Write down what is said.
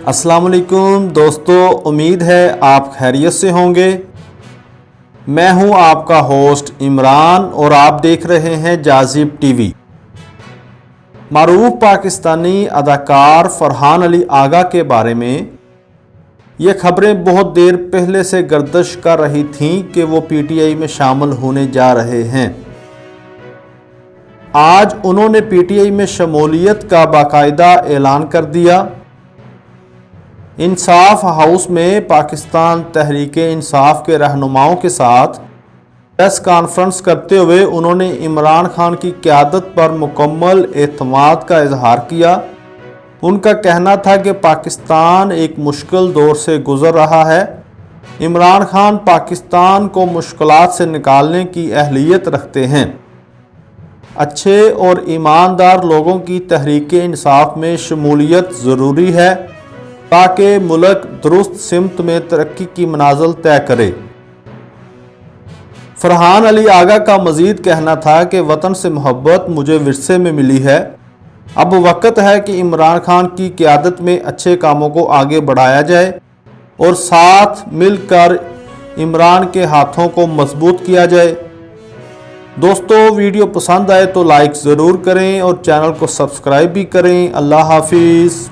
अस्सलाम वालेकुम दोस्तों, उम्मीद है आप खैरियत से होंगे। मैं हूं आपका होस्ट इमरान और आप देख रहे हैं जाज़िब टीवी। मारूफ पाकिस्तानी अदाकार फरहान अली आगा के बारे में ये खबरें बहुत देर पहले से गर्दिश कर रही थीं कि वो पीटीआई में शामिल होने जा रहे हैं। आज उन्होंने पीटीआई में शमूलियत का बाकायदा ऐलान कर दिया। इंसाफ हाउस में पाकिस्तान तहरीके इंसाफ के रहनुमाओं के साथ प्रेस कॉन्फ्रेंस करते हुए उन्होंने इमरान खान की क़यादत पर मुकम्मल एतमाद का इजहार किया। उनका कहना था कि पाकिस्तान एक मुश्किल दौर से गुज़र रहा है। इमरान खान पाकिस्तान को मुश्किलात से निकालने की अहलियत रखते हैं। अच्छे और ईमानदार लोगों की तहरीके इंसाफ में शमूलियत ज़रूरी है ताकि मुल्क दुरुस्त सिमत में तरक्की की मनाजिल तय करे। फरहान अली आगा का मज़ीद कहना था कि वतन से मोहब्बत मुझे विरसे में मिली है। अब वक्त है कि इमरान खान की क़यादत में अच्छे कामों को आगे बढ़ाया जाए और साथ मिलकर इमरान के हाथों को मजबूत किया जाए। दोस्तों, वीडियो पसंद आए तो लाइक ज़रूर करें और चैनल को सब्सक्राइब भी करें। अल्लाह हाफिज़।